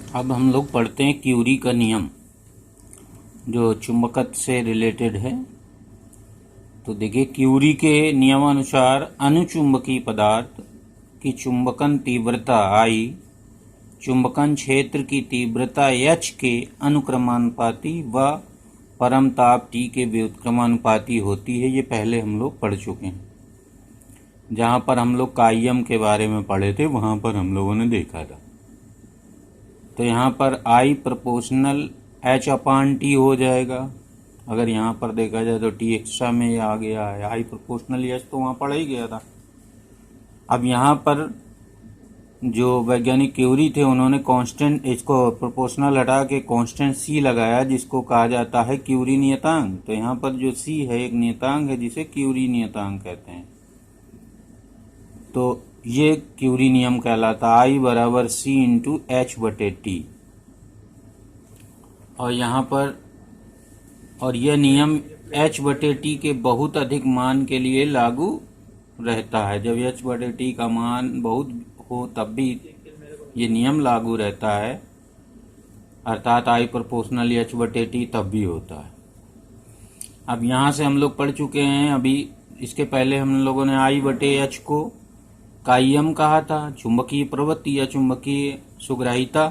अब हम लोग पढ़ते हैं क्यूरी का नियम जो चुंबकत्व से रिलेटेड है। तो देखिए, क्यूरी के नियमानुसार अनुचुंबकीय पदार्थ की चुंबकन तीव्रता I चुंबकन क्षेत्र की तीव्रता H के अनुक्रमानुपाती व परमताप T के व्युत्क्रमानुपाती होती है। ये पहले हम लोग पढ़ चुके हैं। जहाँ पर हम लोग कायम के बारे में पढ़े थे वहाँ पर हम लोगों ने देखा था। तो यहाँ पर I प्रोपोर्शनल H/T हो जाएगा। अगर यहाँ पर देखा जाए तो T एक्स्ट्रा में ये आ गया है। I प्रोपोर्शनल H तो वहाँ पढ़ा ही गया था। अब यहाँ पर जो वैज्ञानिक क्यूरी थे उन्होंने कांस्टेंट, इसको प्रोपोर्शनल हटा के कांस्टेंट C लगाया, जिसको कहा जाता है क्यूरी नियतांक। तो यहाँ पर जो C है एक नियतांक है जिसे क्यूरी नियतांक कहते हैं। तो ये क्यूरी नियम कहलाता है I बराबर C इंटू H/T। और यहाँ पर यह नियम H/T के बहुत अधिक मान के लिए लागू रहता है। जब H/T का मान बहुत हो तब भी ये नियम लागू रहता है, अर्थात I प्रोपोर्शनल H/T तब भी होता है। अब यहाँ से हम लोग पढ़ चुके हैं। अभी इसके पहले हम लोगों ने I/H को कायम कहा था, चुंबकीय प्रवृत्ति या चुंबकीय सुग्राहिता।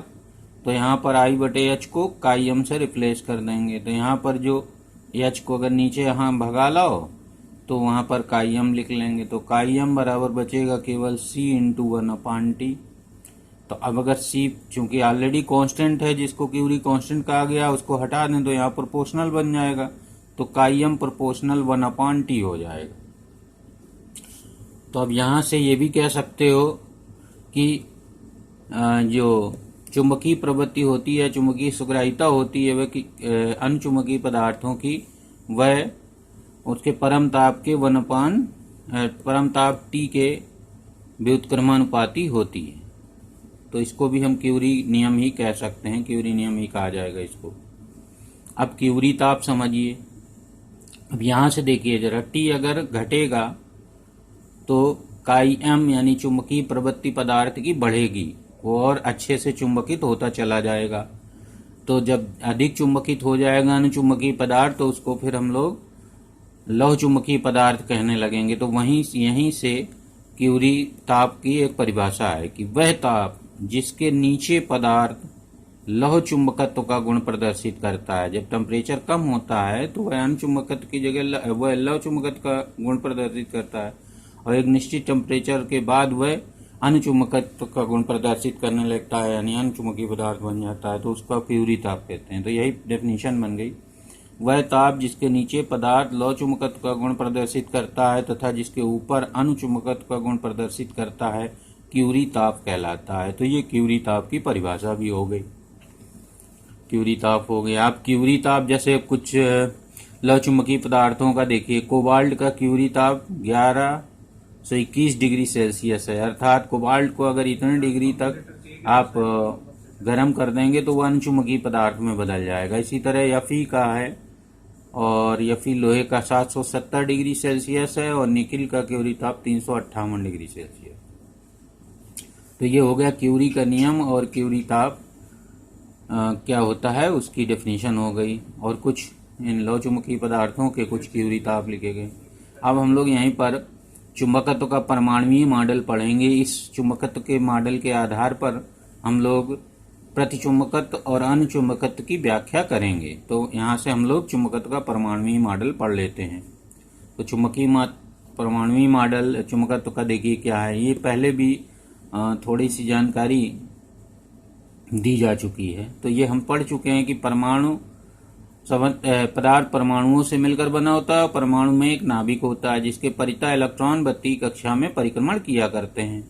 तो यहाँ पर I/H को कायम से रिप्लेस कर देंगे। तो यहाँ पर जो H को अगर नीचे यहाँ भगा लाओ तो वहाँ पर कायम लिख लेंगे। तो कायम बराबर बचेगा केवल C इंटू 1/T। तो अब अगर C चूंकि ऑलरेडी कांस्टेंट है, जिसको क्यूरी कांस्टेंट कहा गया, उसको हटा दें तो यहाँ प्रोपोर्शनल बन जाएगा। तो कायम प्रोपोर्शनल 1/T हो जाएगा। तो अब यहाँ से ये भी कह सकते हो कि जो चुंबकीय प्रवृत्ति होती है, चुंबकीय सुग्राहिता होती है, वह अनुचुंबकीय पदार्थों की वह उसके परमताप के परमताप T के व्युत्क्रमानुपाती होती है। तो इसको भी हम क्यूरी नियम ही कह सकते हैं, क्यूरी नियम ही कहा जाएगा इसको। अब क्यूरी ताप समझिए। अब यहाँ से देखिए जरा, T अगर घटेगा तो कायम यानी चुंबकीय प्रवृत्ति पदार्थ की बढ़ेगी, वो और अच्छे से चुंबकित होता चला जाएगा। तो जब अधिक चुंबकित हो जाएगा अनुचुंबकीय पदार्थ तो उसको फिर हम लोग लौह चुंबकीय पदार्थ कहने लगेंगे। तो यहीं से क्यूरी ताप की एक परिभाषा है कि वह ताप जिसके नीचे पदार्थ लौह चुंबकत्व का गुण प्रदर्शित करता है। जब टेम्परेचर कम होता है तो वह अनुचुंबकत्व की जगह वह लौह चुंबकत्व का गुण प्रदर्शित करता है, और एक निश्चित टेम्परेचर के बाद वह अनुचुंबकत्व का गुण प्रदर्शित करने लगता है, यानी अनुचुंबकीय पदार्थ बन जाता है। तो उसका क्यूरी ताप कहते हैं। तो यही डेफिनेशन बन गई। वह ताप जिसके नीचे पदार्थ लौह चुंबकत्व का गुण प्रदर्शित करता है तथा जिसके ऊपर अनुचुंबकत्व का गुण प्रदर्शित करता है, क्यूरी ताप कहलाता है। तो ये क्यूरी ताप की परिभाषा भी हो गई। क्यूरी ताप हो गया। आप क्यूरी ताप जैसे कुछ लौह चुंबकीय पदार्थों का देखिए, कोबाल्ट का क्यूरी ताप 1121 डिग्री सेल्सियस है। अर्थात कोबाल्ट को अगर इतने डिग्री तक आप गर्म कर देंगे तो वह अनुचुंबकीय पदार्थ में बदल जाएगा। इसी तरह Fe का है, और Fe लोहे का 770 डिग्री सेल्सियस है, और निकिल का क्यूरी ताप 358 डिग्री सेल्सियस। तो ये हो गया क्यूरी का नियम और क्यूरी ताप क्या होता है उसकी डेफिनेशन हो गई। और कुछ इन लौह चुंबकीय पदार्थों के कुछ क्यूरी ताप लिखे गए। अब हम लोग यहीं पर चुंबकत्व का परमाणुीय मॉडल पढ़ेंगे। इस चुंबकत्व के मॉडल के आधार पर हम लोग प्रतिचुंबकत्व और अनुचुंबकत्व की व्याख्या करेंगे। तो यहाँ से हम लोग चुंबकत्व का परमाणुीय मॉडल पढ़ लेते हैं। तो परमाणुीय मॉडल चुंबकत्व का देखिए क्या है। ये पहले भी थोड़ी सी जानकारी दी जा चुकी है। तो ये हम पढ़ चुके हैं कि पदार्थ परमाणुओं से मिलकर बना होता है। परमाणु में एक नाभिक होता है जिसके परितः इलेक्ट्रॉन वृत्तीय कक्षा में परिक्रमण किया करते हैं,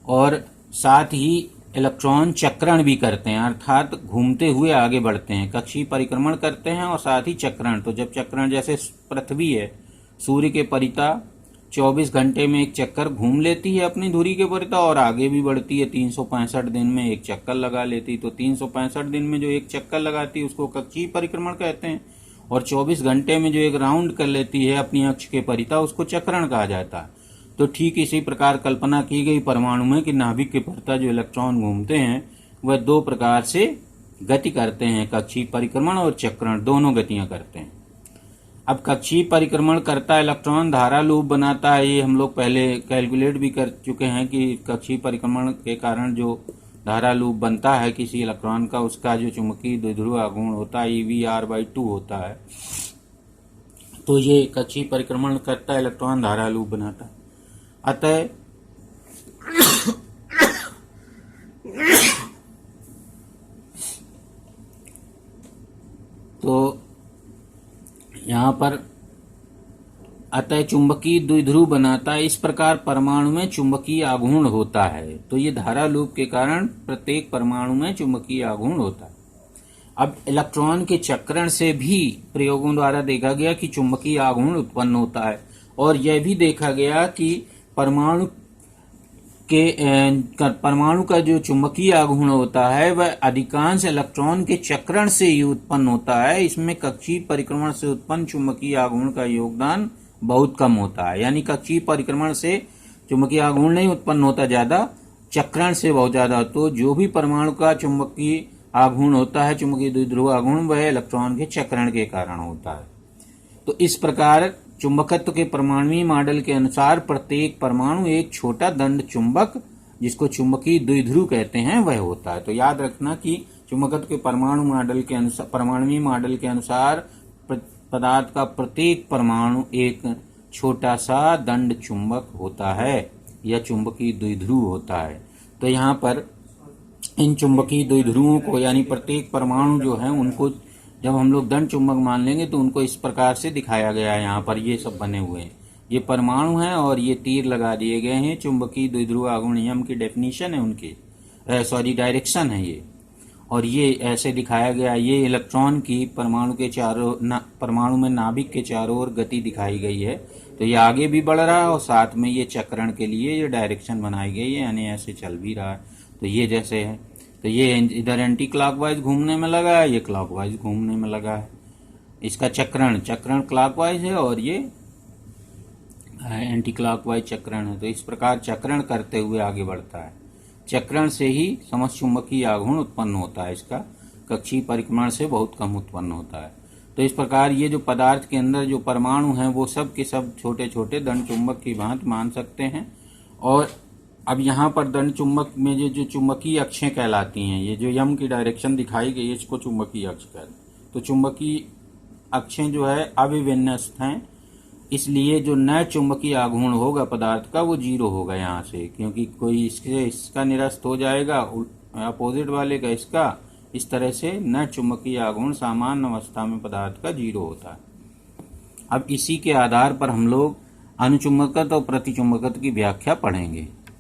और साथ ही इलेक्ट्रॉन चक्रण भी करते हैं, अर्थात घूमते हुए आगे बढ़ते हैं। कक्षीय परिक्रमण करते हैं और साथ ही चक्रण। तो जब चक्रण, जैसे पृथ्वी है, सूर्य के परितः 24 घंटे में एक चक्कर घूम लेती है अपनी धुरी के परितः, और आगे भी बढ़ती है। 365 दिन में एक चक्कर लगा लेती। तो 365 दिन में जो एक चक्कर लगाती है उसको कक्षीय परिक्रमण कहते हैं, और 24 घंटे में जो एक राउंड कर लेती है अपनी अक्ष के परितः उसको चक्रण कहा जाता है। तो ठीक इसी प्रकार कल्पना की गई परमाणु में कि नाभिक के परितः जो इलेक्ट्रॉन घूमते हैं वह दो प्रकार से गति करते हैं, कक्षीय परिक्रमण और चक्रण, दोनों गतियां करते हैं। अब कक्षीय परिक्रमण करता इलेक्ट्रॉन धारा लूप बनाता है, ये हम लोग पहले कैलकुलेट भी कर चुके हैं कि कक्षीय परिक्रमण के कारण जो धारा लूप बनता है किसी इलेक्ट्रॉन का, उसका जो चुंबकीय द्विध्रुव आघूर्ण होता है EVR/2 होता है। तो ये कक्षीय परिक्रमण करता इलेक्ट्रॉन धारा लूप बनाता है। अतः तो यहाँ पर अतः चुंबकीय द्विध्रुव बनाता है। इस प्रकार परमाणु में चुंबकीय आघूर्ण होता है। तो ये धारा लूप के कारण प्रत्येक परमाणु में चुंबकीय आघूर्ण होता है। अब इलेक्ट्रॉन के चक्रण से भी प्रयोगों द्वारा देखा गया कि चुंबकीय आघूर्ण उत्पन्न होता है, और यह भी देखा गया कि परमाणु का जो चुंबकीय आघूर्ण होता है वह अधिकांश इलेक्ट्रॉन के चक्रण से ही उत्पन्न होता है। इसमें कक्षीय परिक्रमण से उत्पन्न चुंबकीय आघूर्ण का योगदान बहुत कम होता है। यानी कक्षीय परिक्रमण से चुंबकीय आघूर्ण नहीं उत्पन्न होता ज्यादा, चक्रण से बहुत ज्यादा। तो जो भी परमाणु का चुंबकीय आघूर्ण होता है, चुंबकीय द्विध्रुव आघूर्ण, वह इलेक्ट्रॉन के चक्रण के कारण होता है। तो इस प्रकार चुंबकत्व के परमाणुीय मॉडल के अनुसार प्रत्येक परमाणु एक छोटा दंड चुंबक, जिसको चुंबकीय द्विध्रुव कहते हैं, वह होता है। तो याद रखना कि चुंबकत्व के परमाणुीय मॉडल के अनुसार पदार्थ का प्रत्येक परमाणु एक छोटा सा दंड चुंबक होता है या चुंबकीय द्विध्रुव होता है। तो यहाँ पर इन चुंबकीय द्विध्रुवों को, यानी प्रत्येक परमाणु जो है उनको जब हम लोग दंड चुंबक मान लेंगे तो उनको इस प्रकार से दिखाया गया है। यहाँ पर ये सब बने हुए हैं, ये परमाणु हैं और ये तीर लगा दिए गए हैं। चुंबकीय द्विध्रुव आघूर्ण नियम की डेफिनेशन है उनकी, डायरेक्शन है ये, और ये ऐसे दिखाया गया। ये इलेक्ट्रॉन की परमाणु में नाभिक के चारों ओर गति दिखाई गई है। तो ये आगे भी बढ़ रहा है और साथ में ये चक्रण के लिए ये डायरेक्शन बनाई गई है, यानी ऐसे चल भी रहा है। तो ये जैसे है, तो ये इधर एंटी क्लॉकवाइज घूमने में लगा है, ये क्लॉकवाइज घूमने में लगा है। इसका चक्रण क्लॉकवाइज है और ये एंटी क्लॉकवाइज चक्रण है। तो इस प्रकार चक्रण करते हुए आगे बढ़ता है। चक्रण से ही समचुंबकीय आघूर्ण उत्पन्न होता है। इसका कक्षीय परिक्रमण से बहुत कम उत्पन्न होता है। तो इस प्रकार ये जो पदार्थ के अंदर जो परमाणु हैं वो सब के सब छोटे छोटे दंड चुंबक की भांति मान सकते हैं। और अब यहाँ पर दंड चुंबक में जो चुंबकीय अक्षें कहलाती हैं, ये जो यम की डायरेक्शन दिखाई गई है, इसको चुंबकीय अक्ष कहते हैं। तो चुंबकीय अक्षें जो है अविविन्यस्त हैं, इसलिए जो नेट चुंबकीय आघूर्ण होगा पदार्थ का वो 0 होगा यहाँ से, क्योंकि कोई इसका निरस्त हो जाएगा अपोजिट वाले का इसका। इस तरह से नेट चुंबकीय आघूर्ण सामान्य अवस्था में पदार्थ का 0 होता है। अब इसी के आधार पर हम लोग अनुचुंबकत्व और प्रतिचुंबकत्व की व्याख्या पढ़ेंगे।